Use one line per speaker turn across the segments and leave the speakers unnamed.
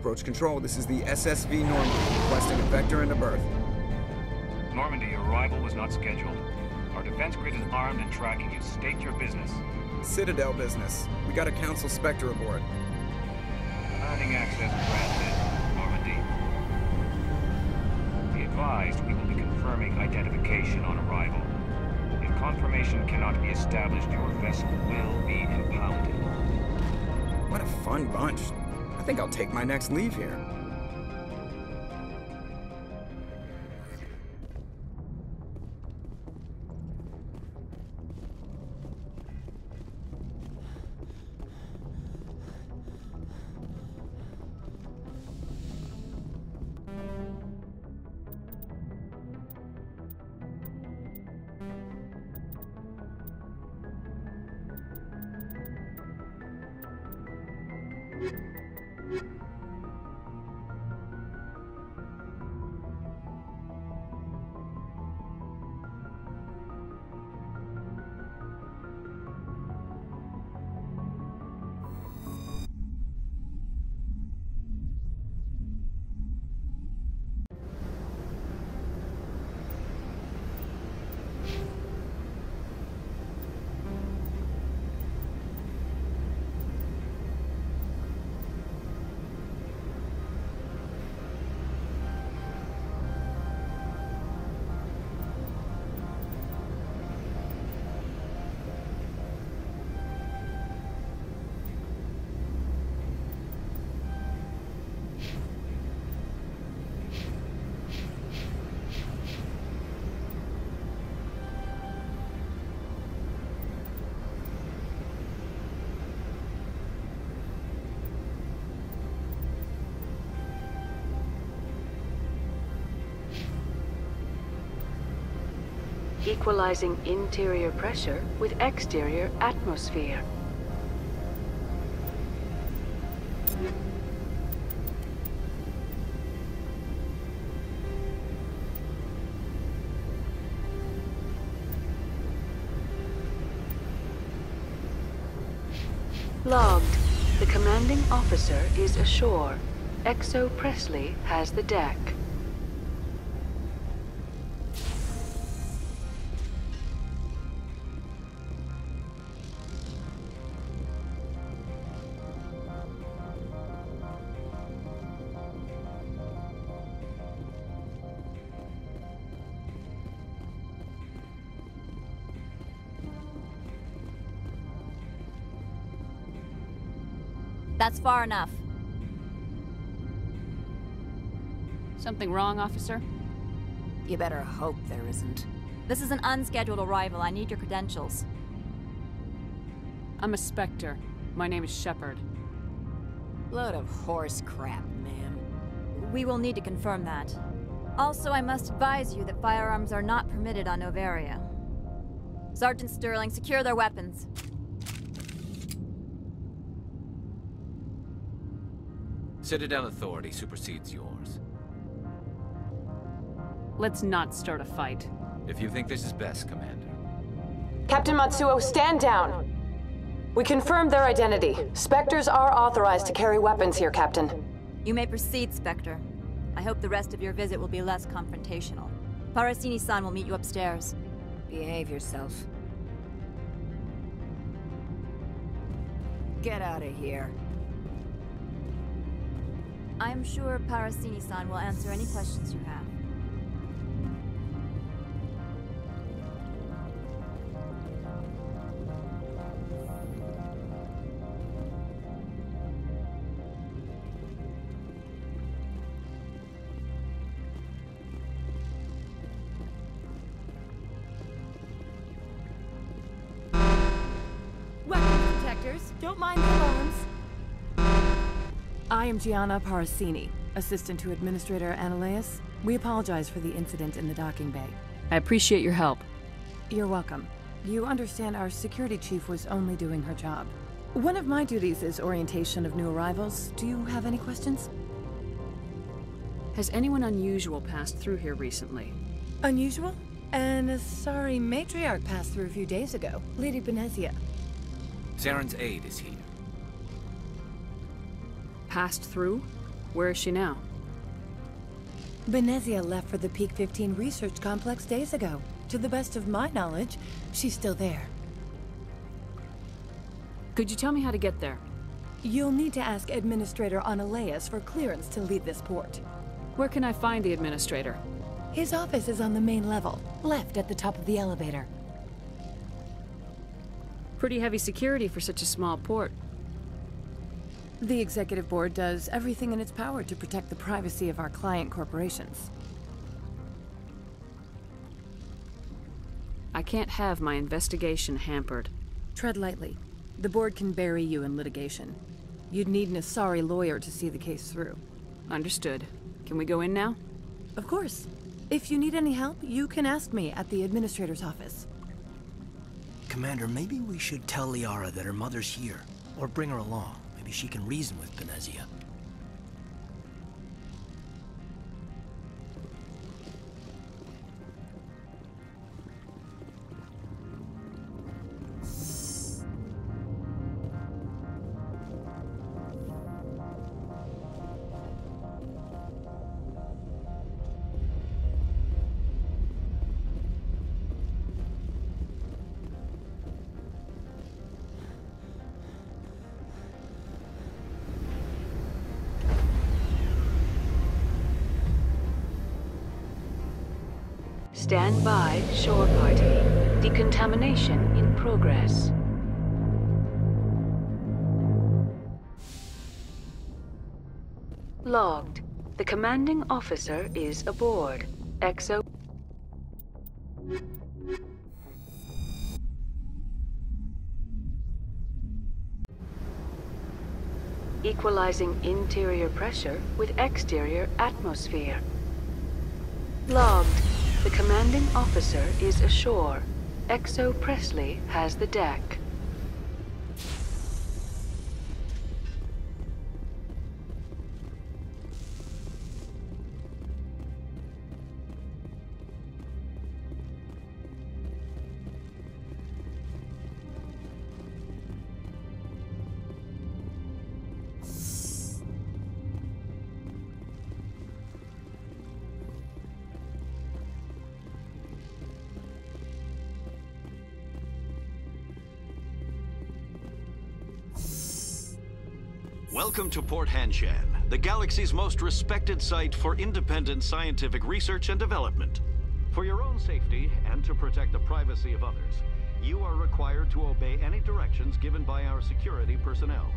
Approach control, this is the SSV Normandy, requesting a vector and a berth.
Normandy, your arrival was not scheduled. Our defense grid is armed and tracking you. State your business.
Citadel business. We got a Council Spectre aboard.
Commanding access granted, Normandy. Be advised, we will be confirming identification on arrival. If confirmation cannot be established, your vessel will be impounded.
What a fun bunch. I think I'll take my next leave here.
Equalizing interior pressure with exterior atmosphere. Logged. The commanding officer is ashore. Exo Presley has the deck.
That's far enough.
Something wrong, officer?
You better hope there isn't. This is an unscheduled arrival. I need your credentials.
I'm a Spectre. My name is Shepard.
Load of horse crap, ma'am. We will need to confirm that. Also, I must advise you that firearms are not permitted on Novaria. Sergeant Sterling, secure their weapons.
Citadel authority supersedes yours.
Let's not start a fight.
If you think this is best, Commander.
Captain Matsuo, stand down! We confirmed their identity. Spectres are authorized to carry weapons here, Captain.
You may proceed, Spectre. I hope the rest of your visit will be less confrontational. Parasini-san will meet you upstairs. Behave yourself. Get out of here. I'm sure Parasini-san will answer any questions you have.
Weapons detectors, don't mind the alarms. I am Gianna Parasini, assistant to Administrator Ananias. We apologize for the incident in the docking bay.
I appreciate your help.
You're welcome. You understand our security chief was only doing her job. One of my duties is orientation of new arrivals. Do you have any questions?
Has anyone unusual passed through here recently?
Unusual? And a sorry matriarch passed through a few days ago. Lady Benezia.
Zaren's aide is here.
Passed through? Where is she now?
Benezia left for the Peak 15 research complex days ago. To the best of my knowledge, she's still there.
Could you tell me how to get there?
You'll need to ask Administrator Analeas for clearance to leave this port.
Where can I find the Administrator?
His office is on the main level, left at the top of the elevator.
Pretty heavy security for such a small port.
The Executive Board does everything in its power to protect the privacy of our client corporations.
I can't have my investigation hampered.
Tread lightly. The Board can bury you in litigation. You'd need an Asari lawyer to see the case through.
Understood. Can we go in now?
Of course. If you need any help, you can ask me at the Administrator's office.
Commander, maybe we should tell Liara that her mother's here. Or bring her along. Maybe she can reason with Benezia.
Stand by, shore party. Decontamination in progress. Logged. The commanding officer is aboard. Exo... Equalizing interior pressure with exterior atmosphere. Logged. The commanding officer is ashore. Exo Presley has the deck.
Welcome to Port Hanshan, the galaxy's most respected site for independent scientific research and development. For your own safety and to protect the privacy of others, you are required to obey any directions given by our security personnel.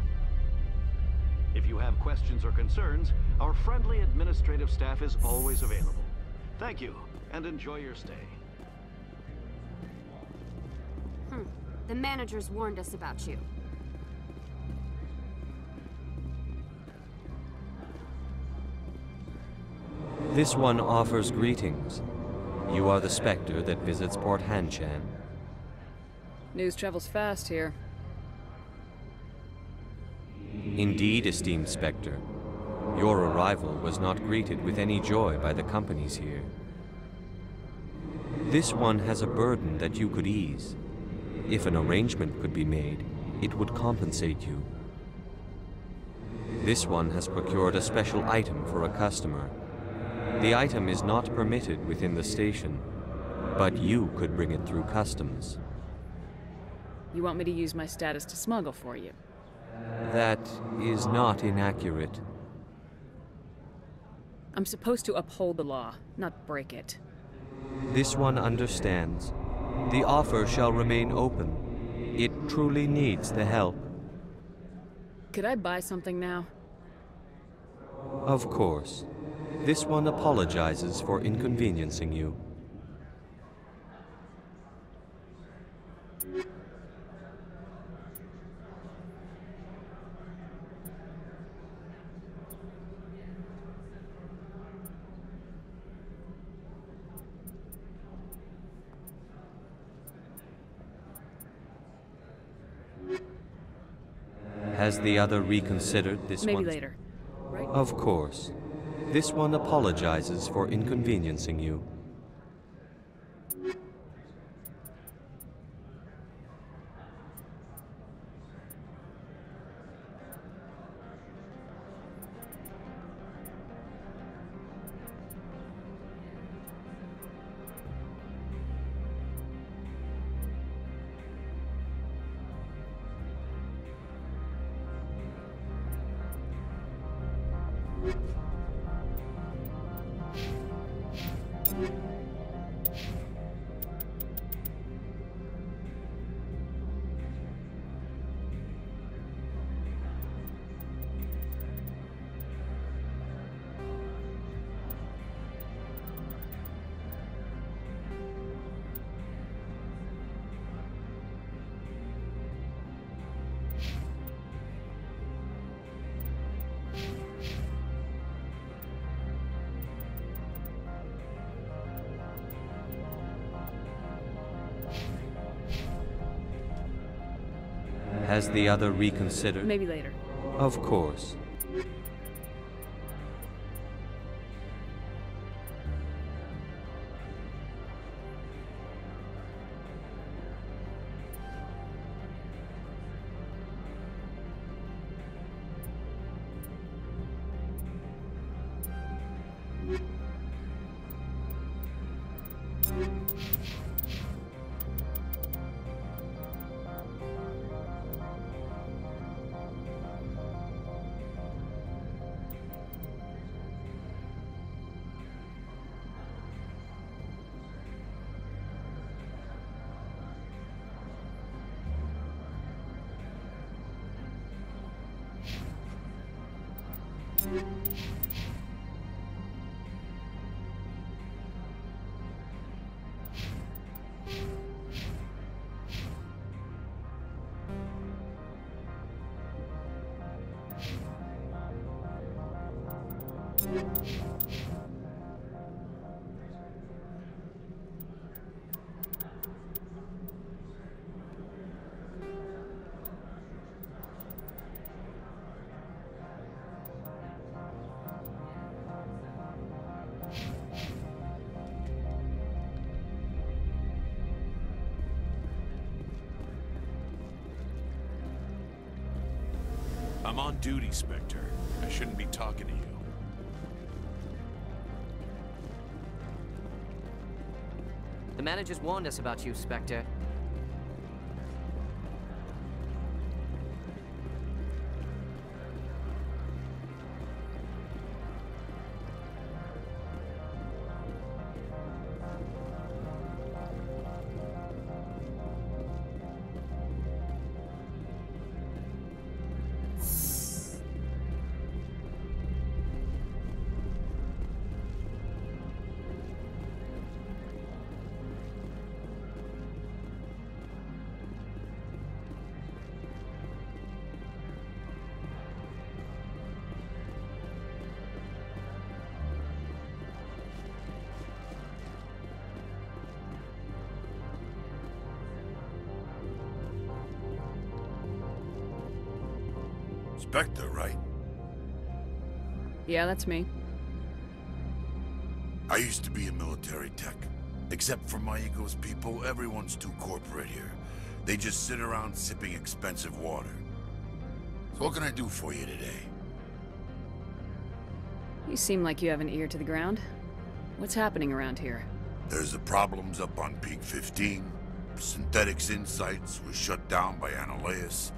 If you have questions or concerns, our friendly administrative staff is always available. Thank you, and enjoy your stay.
The managers warned us about you.
This one offers greetings. You are the Spectre that visits Port Hanshan.
News travels fast here.
Indeed, esteemed Spectre. Your arrival was not greeted with any joy by the companies here. This one has a burden that you could ease. If an arrangement could be made, it would compensate you. This one has procured a special item for a customer. The item is not permitted within the station, but you could bring it through customs.
You want me to use my status to smuggle for you?
That is not inaccurate.
I'm supposed to uphold the law, not break it.
This one understands. The offer shall remain open. It truly needs the help.
Could I buy something now?
Of course. This one apologizes for inconveniencing you. Has the other reconsidered this one?
Maybe later, right?
Of course. This one apologizes for inconveniencing you. Has the other reconsidered?
Maybe later.
Of course.
I'm on duty, Spectre. I shouldn't be talking to you.
The managers warned us about you, Spectre.
Spectre, right?
Yeah, that's me.
I used to be a military tech. Except for my ego's people, everyone's too corporate here. They just sit around sipping expensive water. So what can I do for you today?
You seem like you have an ear to the ground. What's happening around here?
There's the problems up on Peak 15. Synthetics Insights was shut down by Annihilus.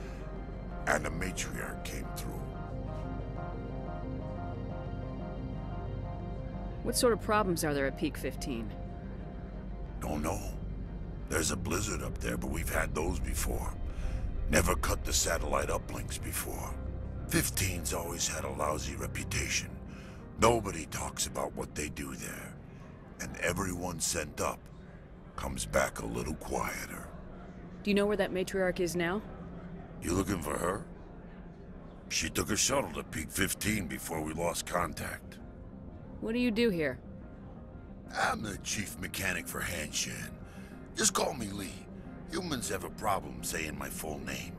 And the matriarch came through.
What sort of problems are there at Peak 15?
Don't know. There's a blizzard up there, but we've had those before. Never cut the satellite uplinks before. 15's always had a lousy reputation. Nobody talks about what they do there. And everyone sent up comes back a little quieter.
Do you know where that matriarch is now?
You looking for her? She took a shuttle to Peak 15 before we lost contact.
What do you do here?
I'm the chief mechanic for Hanshan. Just call me Lee. Humans have a problem saying my full name.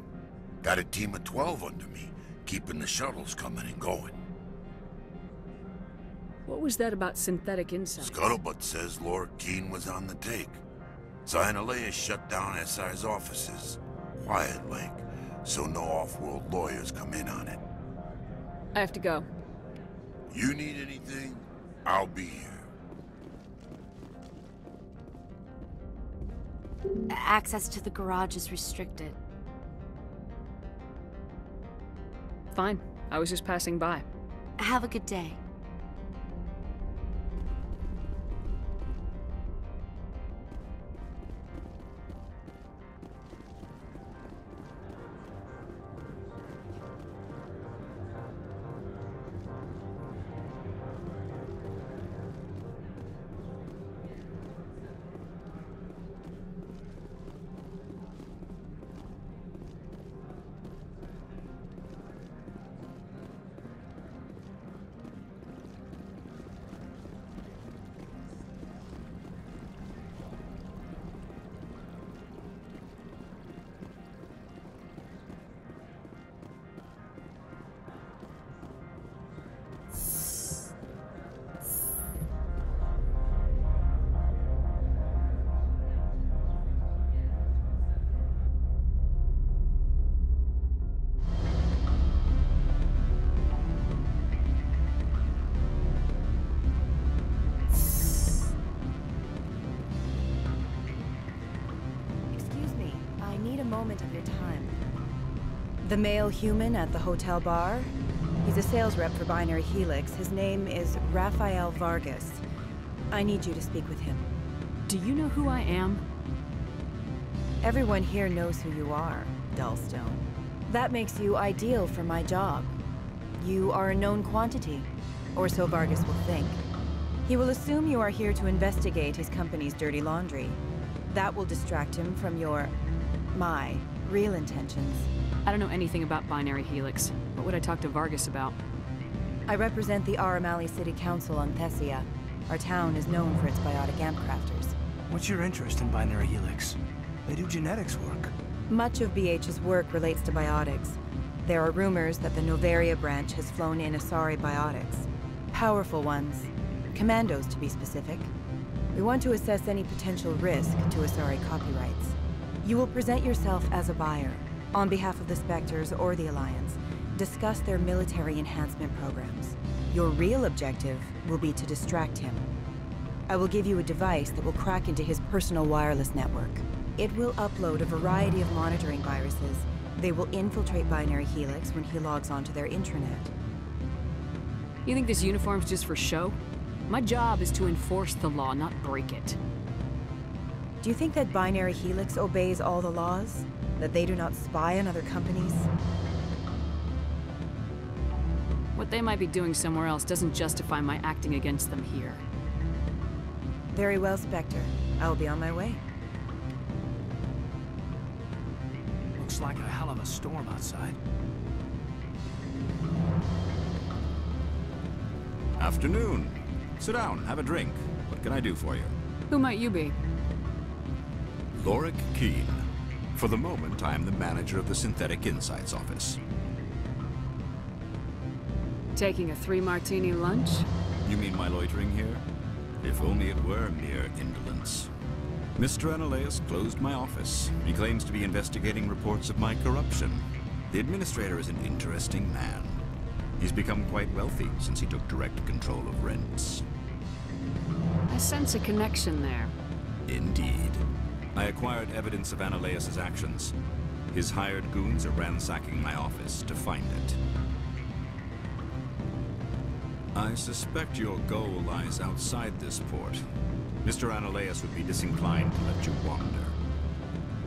Got a team of 12 under me, keeping the shuttles coming and going.
What was that about synthetic insights?
Scuttlebutt says Laura Keene was on the take. Annihilus shut down SI's offices. Quiet like, so no off-world lawyers come in on it.
I have to go.
You need anything? I'll be here.
Access to the garage is restricted.
Fine. I was just passing by.
Have a good day.
Moment of your time. The male human at the hotel bar? He's a sales rep for Binary Helix. His name is Rafael Vargas. I need you to speak with him.
Do you know who I am?
Everyone here knows who you are, Dullstone. That makes you ideal for my job. You are a known quantity, or so Vargas will think. He will assume you are here to investigate his company's dirty laundry. That will distract him from my real intentions.
I don't know anything about Binary Helix. What would I talk to Vargas about?
I represent the Aramali City Council on Thessia. Our town is known for its biotic amp crafters.
What's your interest in Binary Helix? They do genetics work.
Much of BH's work relates to biotics. There are rumors that the Novaria branch has flown in Asari biotics. Powerful ones. Commandos, to be specific. We want to assess any potential risk to Asari copyrights. You will present yourself as a buyer, on behalf of the Spectres or the Alliance. Discuss their military enhancement programs. Your real objective will be to distract him. I will give you a device that will crack into his personal wireless network. It will upload a variety of monitoring viruses. They will infiltrate Binary Helix when he logs onto their intranet.
You think this uniform's just for show? My job is to enforce the law, not break it.
Do you think that Binary Helix obeys all the laws? That they do not spy on other companies?
What they might be doing somewhere else doesn't justify my acting against them here.
Very well, Spectre. I will be on my way.
Looks like a hell of a storm outside.
Afternoon. Sit down, have a drink. What can I do for you?
Who might you be?
Lorik Keene. For the moment, I am the manager of the Synthetic Insights Office.
Taking a 3-martini lunch?
You mean my loitering here? If only it were mere indolence. Mr. Analeus closed my office. He claims to be investigating reports of my corruption. The administrator is an interesting man. He's become quite wealthy since he took direct control of rents.
I sense a connection there.
Indeed. I acquired evidence of Analeus' actions. His hired goons are ransacking my office to find it. I suspect your goal lies outside this port. Mr. Analeus would be disinclined to let you wander.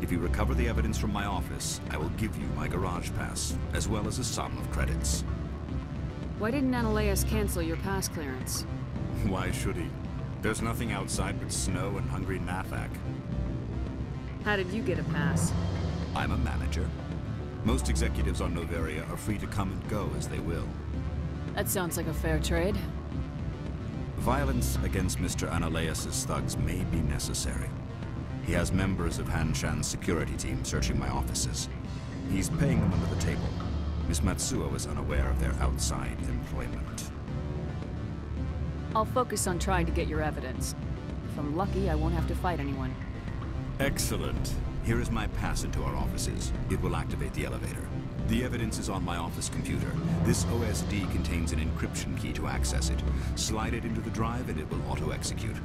If you recover the evidence from my office, I will give you my garage pass, as well as a sum of credits.
Why didn't Analeus cancel your pass clearance?
Why should he? There's nothing outside but snow and hungry Nathak.
How did you get a pass?
I'm a manager. Most executives on Novaria are free to come and go as they will.
That sounds like a fair trade.
Violence against Mr. Analeus' thugs may be necessary. He has members of Han-Shan's security team searching my offices. He's paying them under the table. Miss Matsuo is unaware of their outside employment.
I'll focus on trying to get your evidence. If I'm lucky, I won't have to fight anyone.
Excellent. Here is my pass into our offices. It will activate the elevator. The evidence is on my office computer. This OSD contains an encryption key to access it. Slide it into the drive and it will auto-execute.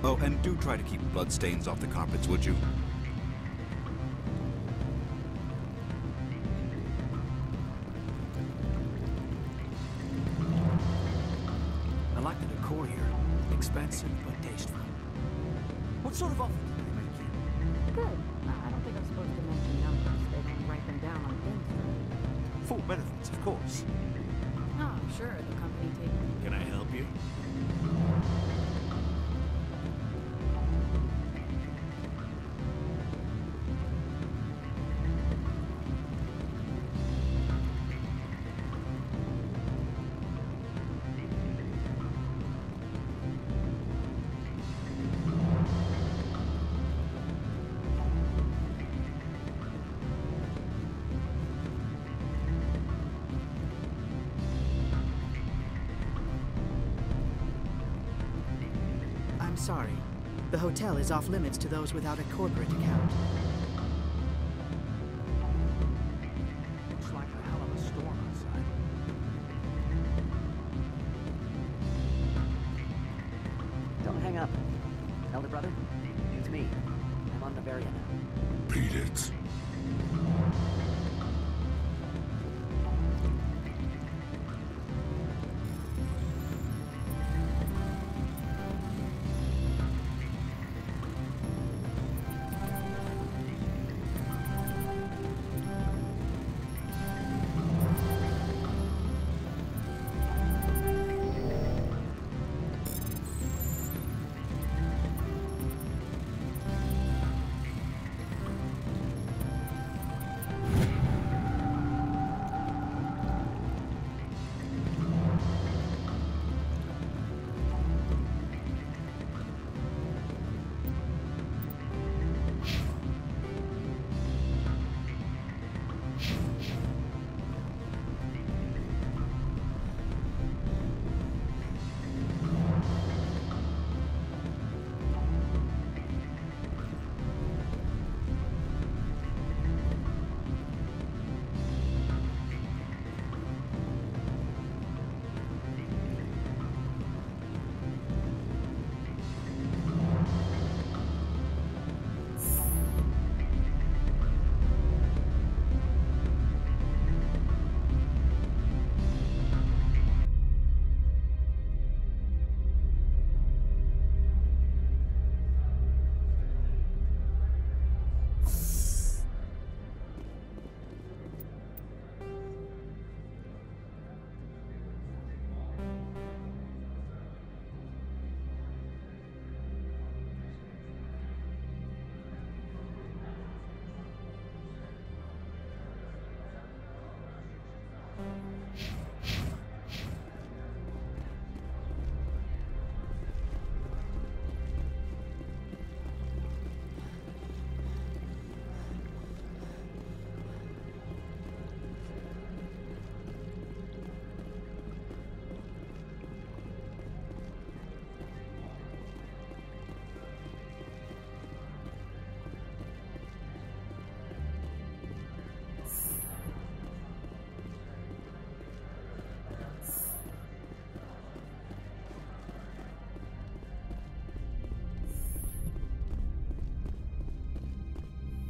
Oh, and do try to keep bloodstains off the carpets, would you?
Expensive but tasteful. What sort of offer did they make you?
Good. I don't think I'm supposed to mention numbers. They don't write them down on things.
Full benefits, of course.
Oh, I'm sure the company takes...
Can I help you?
I'm sorry. The hotel is off limits to those without a corporate account.
Looks like a hell of a storm outside.
Don't hang up. Elder brother, it's me. I'm on Bavaria now.
Beat it.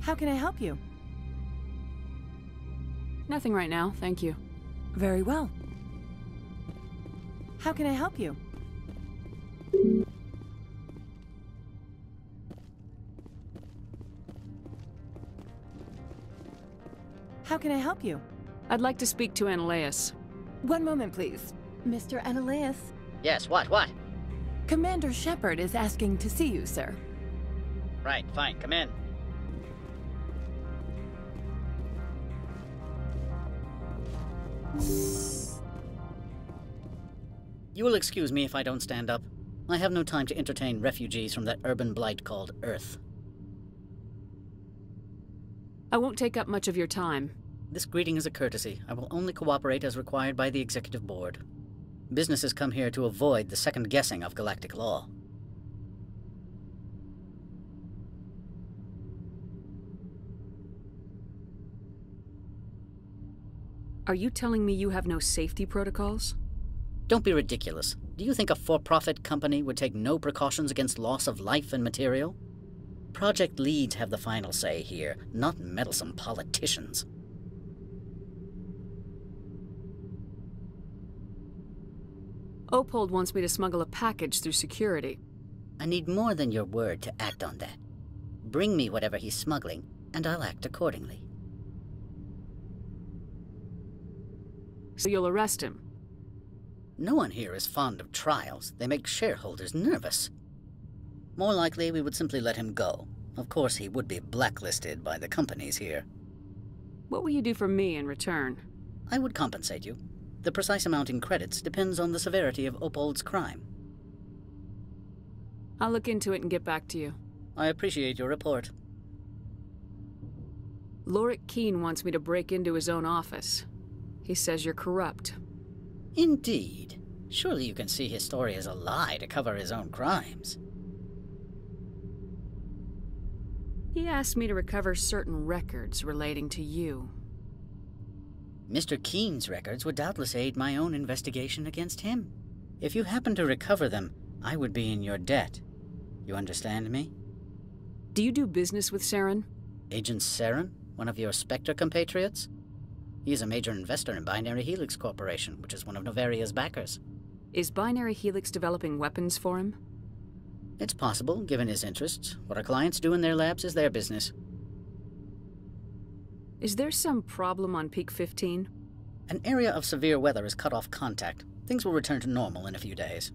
How can I help you?
Nothing right now, thank you.
Very well. How can I help you? How can I help you?
I'd like to speak to Ananias.
One moment, please. Mr. Ananias?
Yes, what?
Commander Shepard is asking to see you, sir.
Right, fine, come in. You will excuse me if I don't stand up. I have no time to entertain refugees from that urban blight called Earth.
I won't take up much of your time.
This greeting is a courtesy. I will only cooperate as required by the Executive Board. Businesses come here to avoid the second guessing of galactic law.
Are you telling me you have no safety protocols?
Don't be ridiculous. Do you think a for-profit company would take no precautions against loss of life and material? Project leads have the final say here, not meddlesome politicians.
Opold wants me to smuggle a package through security.
I need more than your word to act on that. Bring me whatever he's smuggling, and I'll act accordingly.
So you'll arrest him?
No one here is fond of trials. They make shareholders nervous. More likely, we would simply let him go. Of course, he would be blacklisted by the companies here.
What will you do for me in return?
I would compensate you. The precise amount in credits depends on the severity of Opold's crime.
I'll look into it and get back to you.
I appreciate your report.
Lorik Keene wants me to break into his own office. He says you're corrupt.
Indeed. Surely you can see his story as a lie to cover his own crimes.
He asked me to recover certain records relating to you.
Mr. Keene's records would doubtless aid my own investigation against him. If you happen to recover them, I would be in your debt. You understand me?
Do you do business with Saren?
Agent Saren? One of your Spectre compatriots? He is a major investor in Binary Helix Corporation, which is one of Novaria's backers.
Is Binary Helix developing weapons for him?
It's possible, given his interests. What our clients do in their labs is their business.
Is there some problem on Peak 15?
An area of severe weather has cut off contact. Things will return to normal in a few days.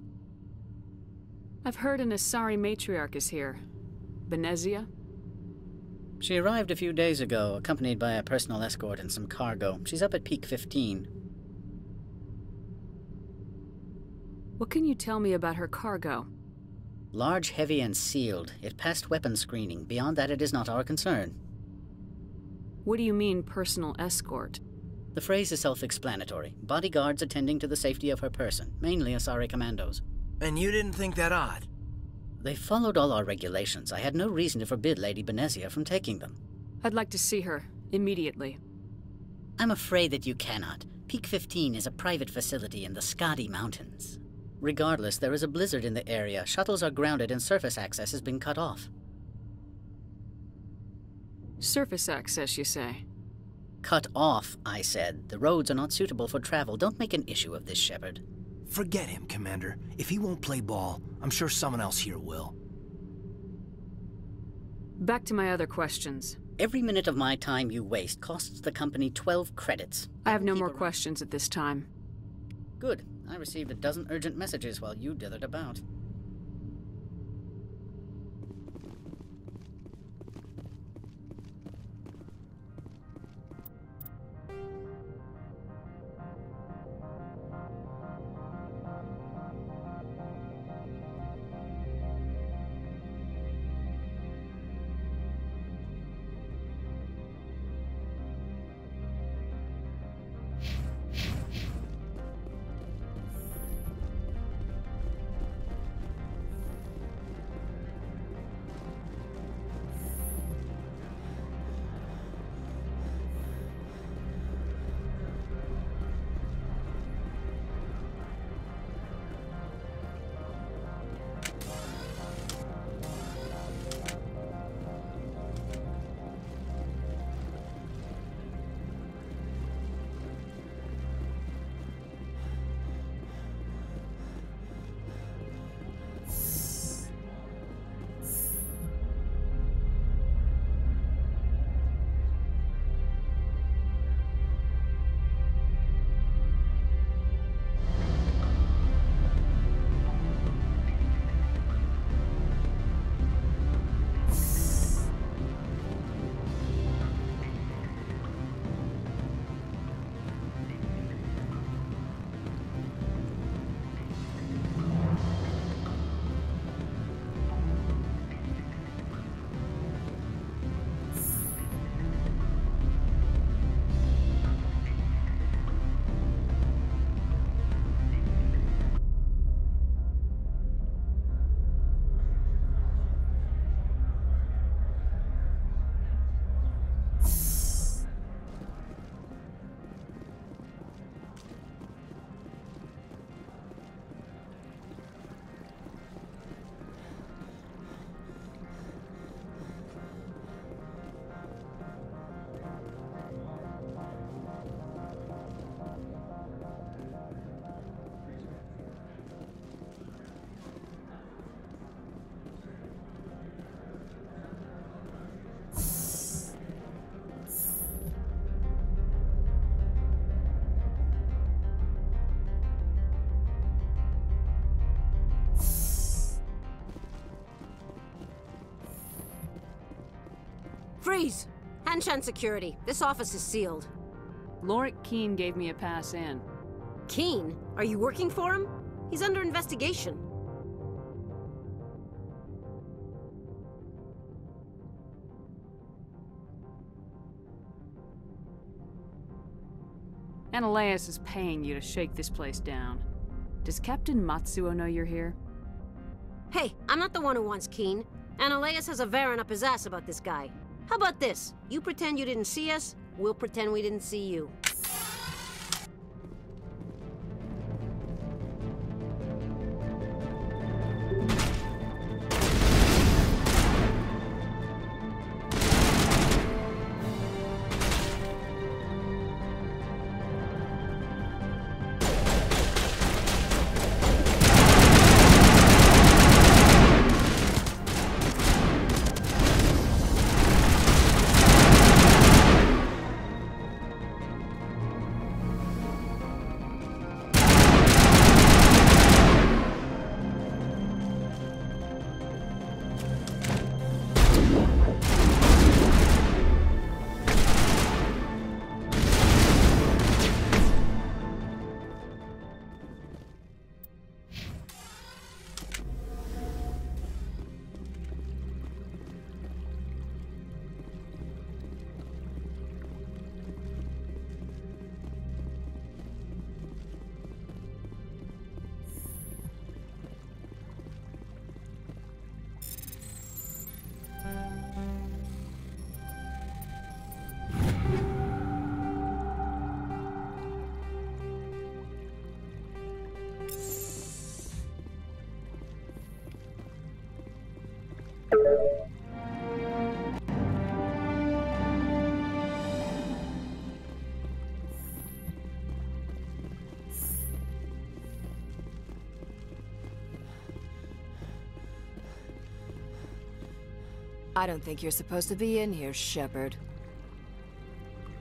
I've heard an Asari matriarch is here. Benezia?
She arrived a few days ago, accompanied by a personal escort and some cargo. She's up at Peak 15.
What can you tell me about her cargo?
Large, heavy, and sealed. It passed weapons screening. Beyond that, it is not our concern.
What do you mean, personal escort?
The phrase is self-explanatory. Bodyguards attending to the safety of her person, mainly Asari commandos.
And you didn't think that odd?
They followed all our regulations. I had no reason to forbid Lady Benezia from taking them.
I'd like to see her, immediately.
I'm afraid that you cannot. Peak 15 is a private facility in the Skadi Mountains. Regardless, there is a blizzard in the area. Shuttles are grounded and surface access has been cut off.
Surface access, you say?
Cut off, I said. The roads are not suitable for travel. Don't make an issue of this, Shepard.
Forget him, Commander. If he won't play ball, I'm sure someone else here will.
Back to my other questions.
Every minute of my time you waste costs the company 12 credits.
I have no more questions at this time.
Good. I received a dozen urgent messages while you dithered about.
Freeze! Hanshan security. This office is sealed.
Lorik Keene gave me a pass in.
Keene? Are you working for him? He's under investigation.
Ananias is paying you to shake this place down. Does Captain Matsuo know you're here?
Hey, I'm not the one who wants Keene. Ananias has a Varen up his ass about this guy. How about this? You pretend you didn't see us, we'll pretend we didn't see you.
I don't think you're supposed to be in here, Shepard.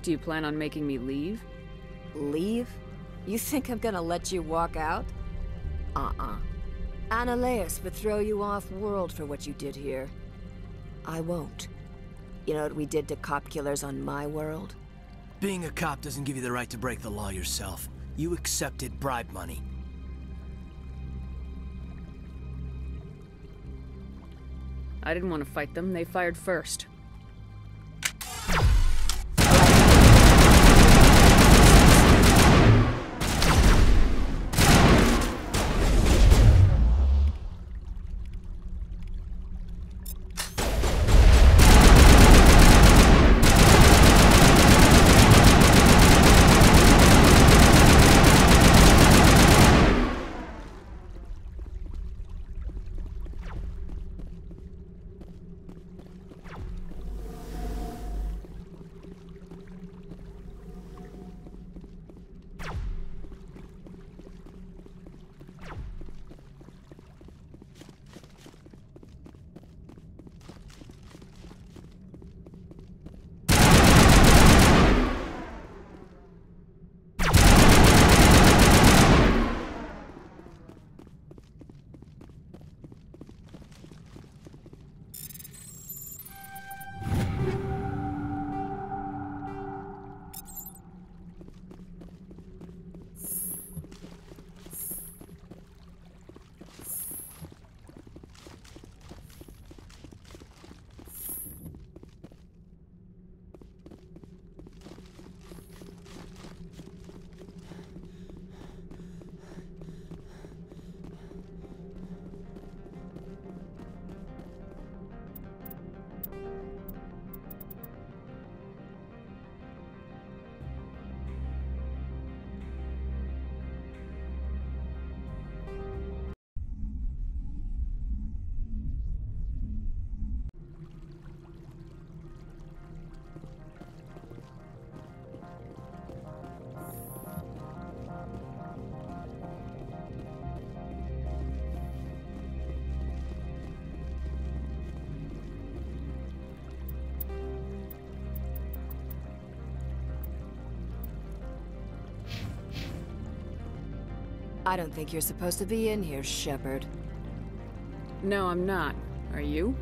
Do you plan on making me leave?
Leave? You think I'm gonna let you walk out? Ananias would throw you off-world for what you did here. I won't. You know what we did to cop killers on my world?
Being a cop doesn't give you the right to break the law yourself. You accepted bribe money.
I didn't want to fight them. They fired first.
I don't think you're supposed to be in here, Shepard.
No, I'm not. Are you?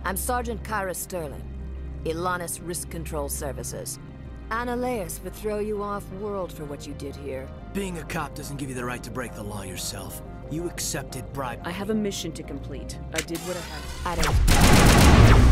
I'm Sergeant Kyra Sterling, Ilanis Risk Control Services. Analeas would throw you off-world for what you did here.
Being a cop doesn't give you the right to break the law yourself. You accepted bribery.
I have a mission to complete. I did what I had.
I don't...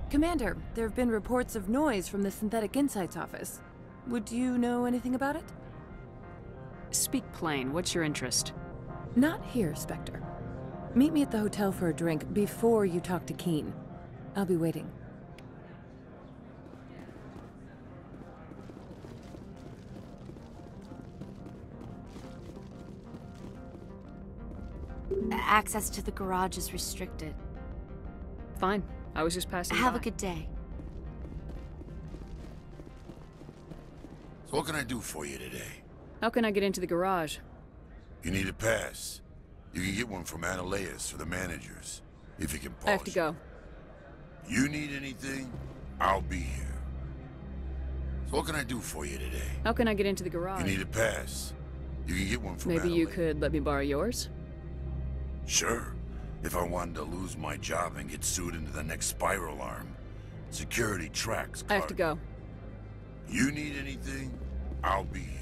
Commander, there have been reports of noise from the Synthetic Insights office. Would you know anything about it?
Speak plain. What's your interest?
Not here, Spectre. Meet me at the hotel for a drink before you talk to Keen. I'll be waiting.
Access to the garage is restricted.
Fine. I was just passing by.
Have a good day.
So what can I do for you today?
How can I get into the garage?
You need a pass. You can get one from Analeas or the managers, if you can pause.
I have to go.
You need anything, I'll be here. So what can I do for you today?
How can I get into the garage?
You need a pass. You can get one from
Maybe
Analeas.
you could let me borrow yours?
Sure. If I wanted to lose my job and get sued into the next spiral arm. Security tracks.
I have to go.
You need anything, I'll be here.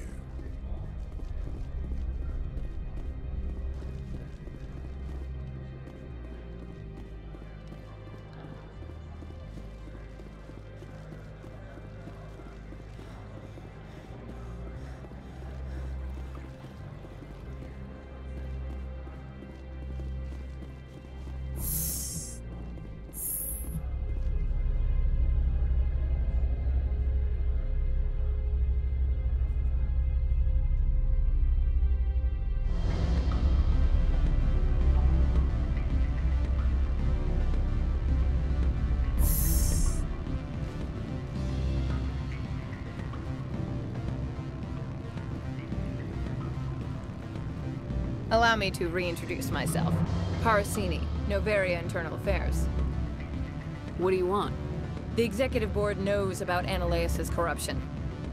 Allow me to reintroduce myself. Parasini, Novaria Internal Affairs.
What do you want?
The Executive Board knows about Analeas' corruption.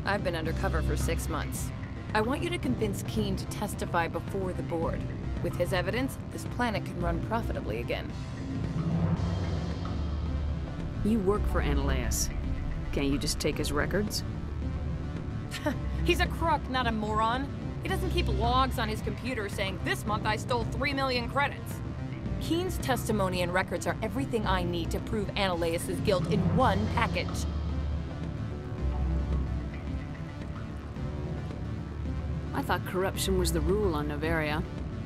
I've been undercover for 6 months. I want you to convince Keen to testify before the Board. With his evidence, this planet can run profitably again.
You work for Analeas. Can't you just take his records?
He's a crook, not a moron. He doesn't keep logs on his computer saying, "This month I stole 3 million credits." Keen's testimony and records are everything I need to prove Ananias' guilt in one package.
I thought corruption was the rule on Noveria.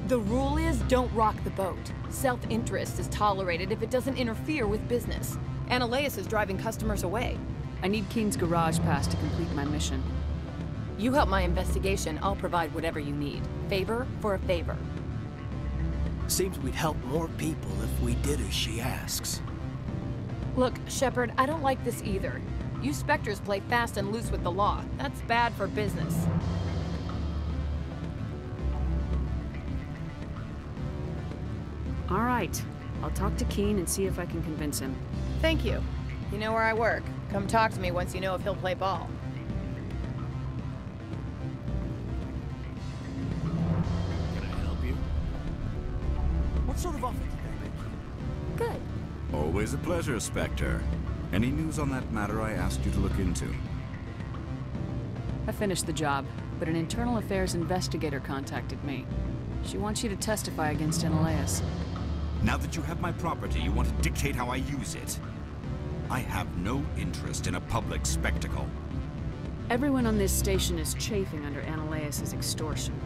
The rule is, don't rock the boat. Self-interest is tolerated if it doesn't interfere with business. Ananias is driving customers away.
I need Keen's garage pass to complete my mission.
You help my investigation, I'll provide whatever you need. Favor for a favor.
Seems we'd help more people if we did as she asks.
Look, Shepard, I don't like this either. You Spectres play fast and loose with the law. That's bad for business.
All right. I'll talk to Keen and see if I can convince him.
Thank you. You know where I work. Come talk to me once you know if he'll play ball.
Can I help you? What sort of offer did they make?
Good.
Always a pleasure, Spectre. Any news on that matter I asked you to look into?
I finished the job, but an internal affairs investigator contacted me. She wants you to testify against Ananias.
Now that you have my property, you want to dictate how I use it. I have no interest in a public spectacle.
Everyone on this station is chafing under Ananias' extortion.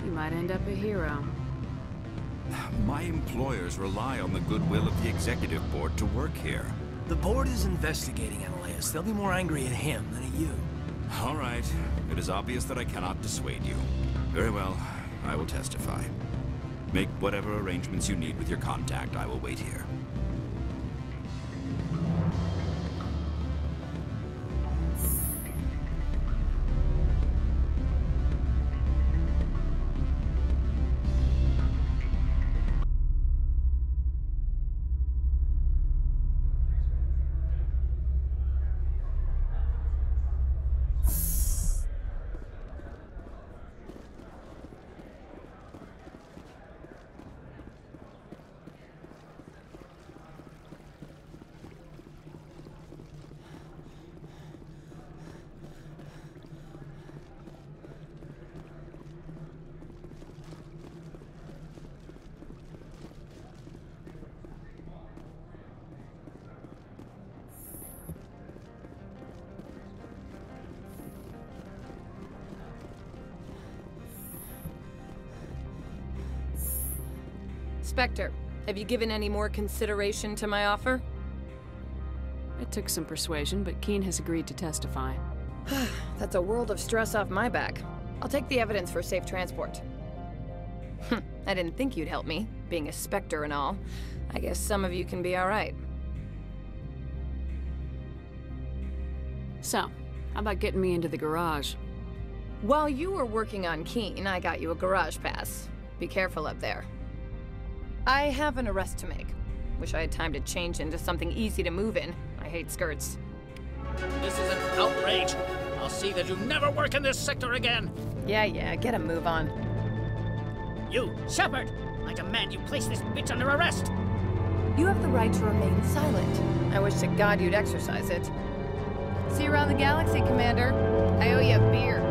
You might end up a hero.
My employers rely on the goodwill of the executive board to work here.
The board is investigating Ananias. They'll be more angry at him than at you.
All right. It is obvious that I cannot dissuade you. Very well. I will testify. Make whatever arrangements you need with your contact. I will wait here.
Spectre, have you given any more consideration to my offer?
It took some persuasion, but Keen has agreed to testify.
That's a world of stress off my back. I'll take the evidence for safe transport. I didn't think you'd help me, being a Spectre and all. I guess some of you can be alright.
So, how about getting me into the garage?
While you were working on Keen, I got you a garage pass. Be careful up there. I have an arrest to make. Wish I had time to change into something easy to move in. I hate skirts.
This is an outrage. I'll see that you never work in this sector again.
Yeah, get a move on.
You, Shepard! I demand you place this bitch under arrest!
You have the right to remain silent. I wish to God you'd exercise it. See you around the galaxy, Commander. I owe you a beer.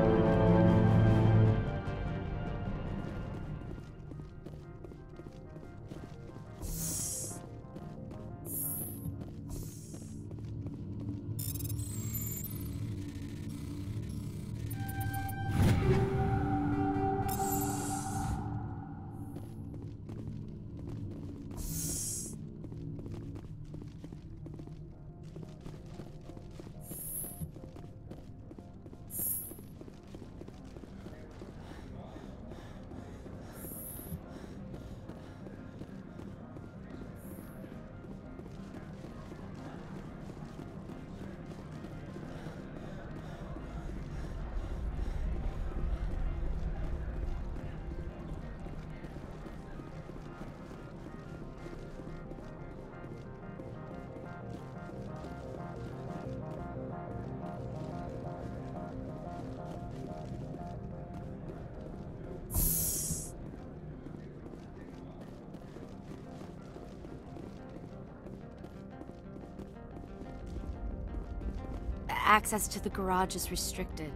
access to the garage is restricted.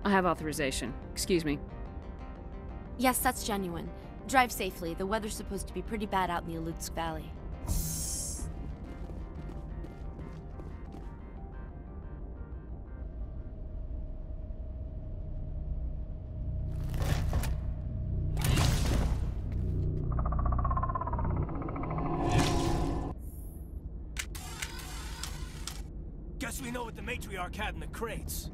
I have authorization. Excuse me.
Yes, that's genuine. Drive safely. The weather's supposed to be pretty bad out in the Alutsk Valley.
Guess we know what the matriarch had in the crates.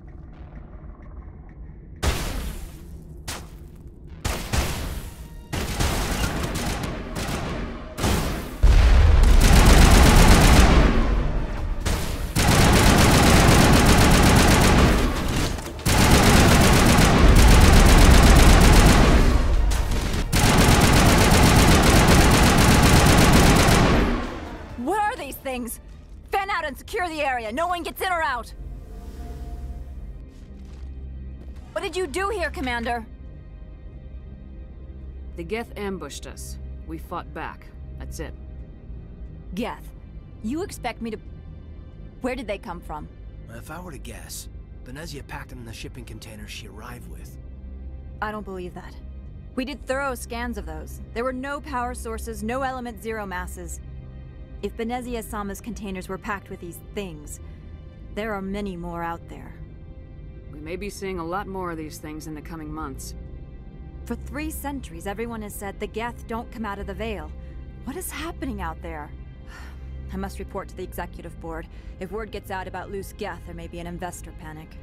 What are these things? Fan out and secure the area. No one gets in or out. What did you do here, Commander?
The Geth ambushed us. We fought back. That's it.
Geth, you expect me to... Where did they come from?
If I were to guess, Venezia packed them in the shipping containers she arrived with.
I don't believe that. We did thorough scans of those. There were no power sources, no element zero masses. If Venezia Sama's containers were packed with these things, there are many more out there.
We may be seeing a lot more of these things in the coming months.
For 3 centuries, everyone has said the Geth don't come out of the Veil. What is happening out there? I must report to the Executive Board. If word gets out about loose Geth, there may be an investor panic.